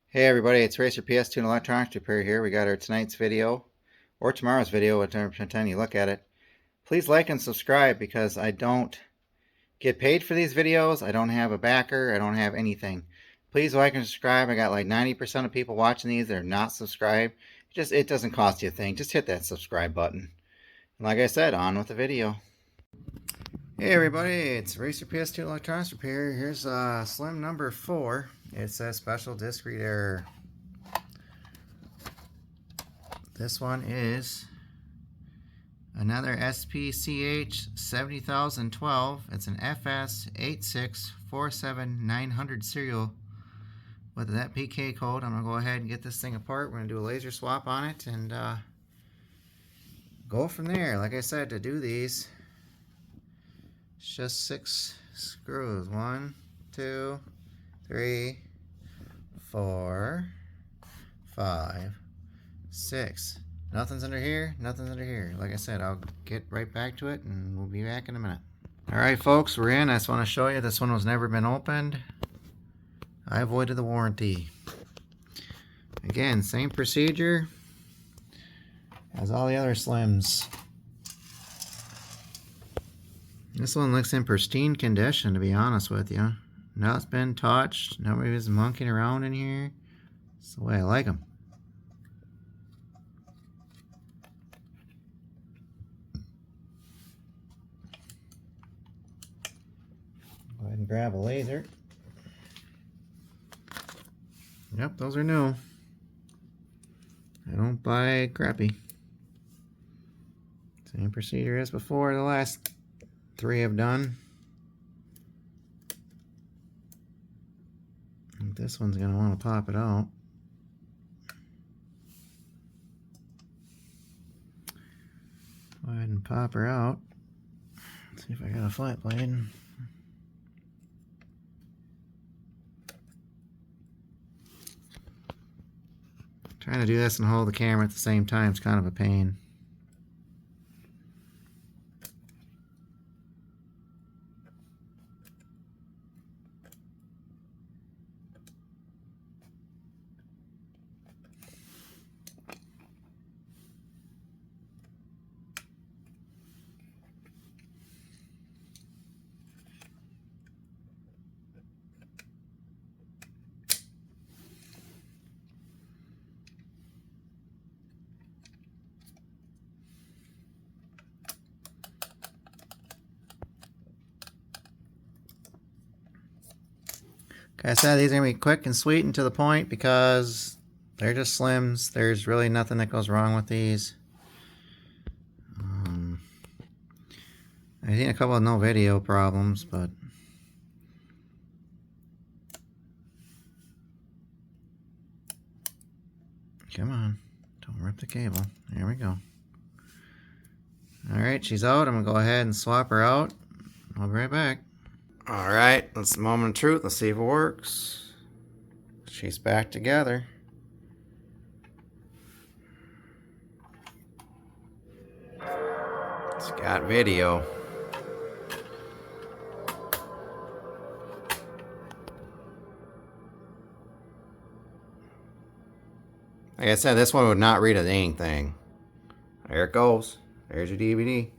Hey everybody, it's Racer PS2 and Electronics Repair here. We got our tonight's video, or tomorrow's video, whatever time you look at it. Please like and subscribe because I don't get paid for these videos. I don't have a backer. I don't have anything. Please like and subscribe. I got like 90% of people watching these that are not subscribed. It doesn't cost you a thing. Just hit that subscribe button. And like I said, on with the video. Hey everybody, it's Racer PS2 Electronics Repair. Here's Slim number 4. It says special disc read error. This one is another spch 70012. It's an FS8647900 serial with that PK code. I'm going to go ahead and get this thing apart. We're going to do a laser swap on it and go from there. Like I said, to do these, it's just 6 screws. 1, 2, 3, 4, 5, 6. Nothing's under here, nothing's under here. Like I said, I'll get right back to it and we'll be back in a minute. Alright folks, we're in. I just want to show you this one was never been opened. I avoided the warranty. Again, same procedure as all the other Slims. This one looks in pristine condition, to be honest with you. Nothing's been touched. Nobody's monkeying around in here. It's the way I like them. Go ahead and grab a laser. Yep, those are new. I don't buy crappy. Same procedure as before. The last 3 have done. This one's going to want to pop it out. Go ahead and pop her out. Let's see if I got a flat blade. Trying to do this and hold the camera at the same time is kind of a pain. Like I said, these are going to be quick and sweet and to the point because they're just Slims. There's really nothing that goes wrong with these. I've seen a couple of no video problems, but come on, don't rip the cable. There we go. Alright, she's out. I'm going to go ahead and swap her out. I'll be right back. Alright, that's the moment of truth. Let's see if it works. She's back together. It's got video. Like I said, this one would not read a dang thing. There it goes. There's your DVD.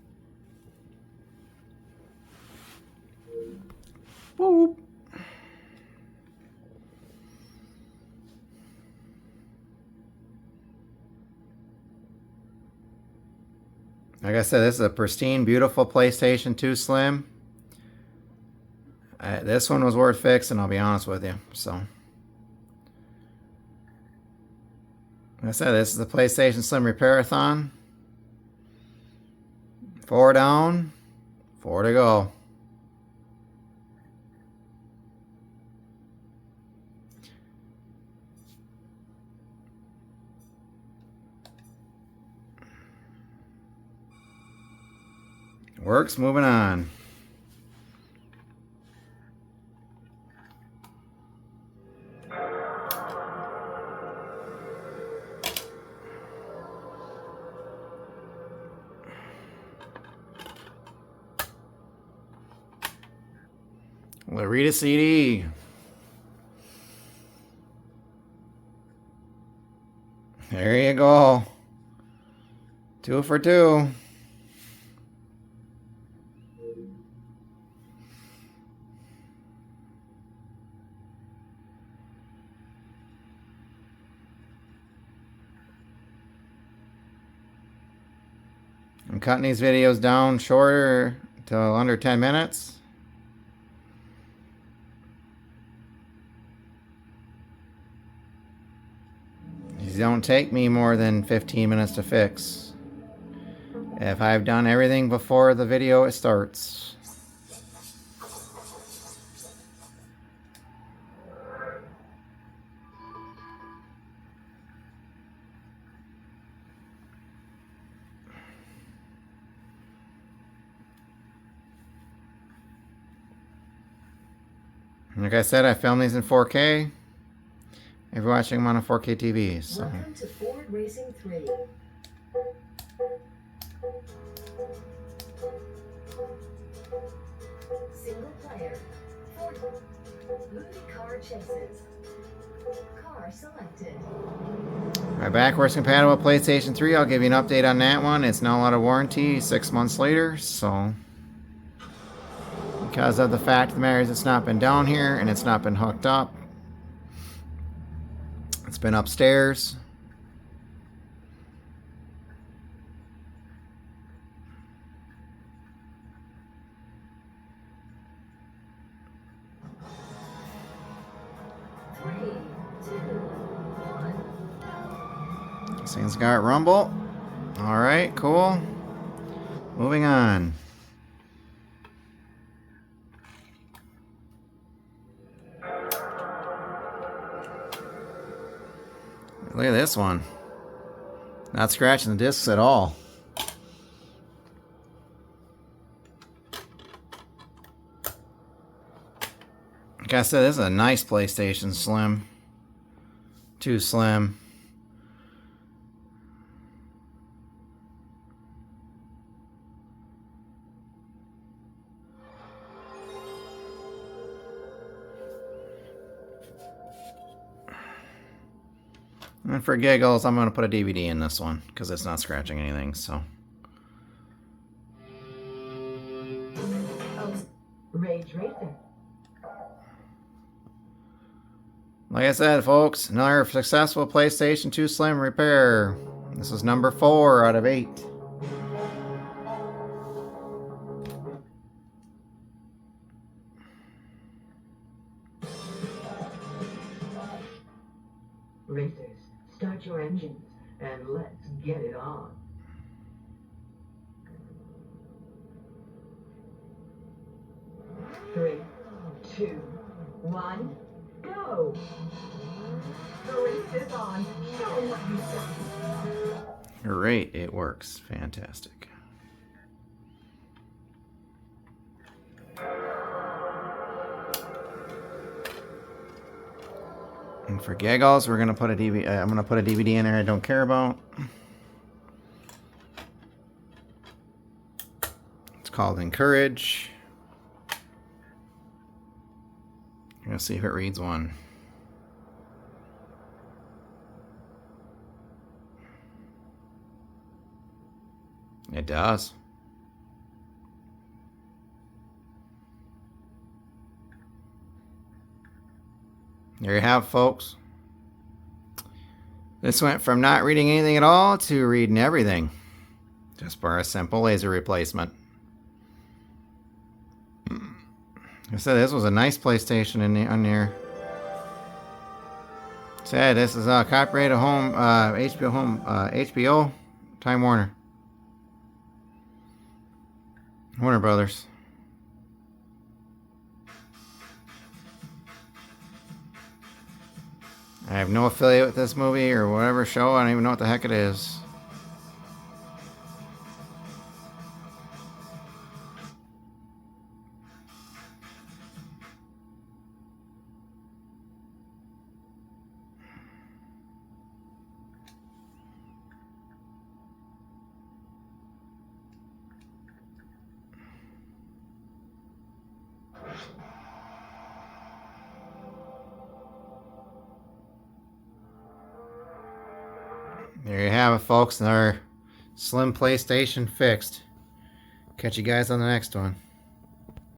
Boop. Like I said, this is a pristine, beautiful PlayStation 2 Slim. This one was worth fixing, I'll be honest with you. So, like I said, this is the PlayStation Slim Repair-a-thon. 4 down, 4 to go. Works, moving on. We'll read a CD. There you go. 2 for 2. I'm cutting these videos down shorter to under 10 minutes. These don't take me more than 15 minutes to fix, if I've done everything before the video starts. Like I said, I film these in 4K. If you're watching them on a 4K TV. So. Welcome to Ford Racing 3. Single player. Ford. Movie car chases. Car selected. My backwards compatible PlayStation 3, I'll give you an update on that one. It's now out of warranty 6 months later, so because of the fact of the matter is it's not been down here and it's not been hooked up. It's been upstairs. This thing's got rumble. Alright, cool. Moving on. Look at this one. Not scratching the discs at all. Like I said, this is a nice PlayStation Slim. Too slim. And for giggles, I'm going to put a DVD in this one because it's not scratching anything, so. Rage Racer. Like I said, folks, another successful PlayStation 2 Slim repair. This is number 4 out of 8. Racers, start your engines and let's get it on. Three, two, one, go! The race is on. Show 'em what you got. Great, it works. Fantastic. And for giggles, we're gonna put a DVD. I'm gonna put a DVD in there I don't care about. It's called Encourage. I'm gonna see if it reads one. It does. There you have it, folks. This went from not reading anything at all to reading everything. Just for a simple laser replacement. I said this was a nice PlayStation on there. Said this is a copyrighted home HBO Time Warner Brothers. I have no affiliate with this movie or whatever show. I don't even know what the heck it is. There you have it, folks. Another slim PlayStation fixed. Catch you guys on the next one.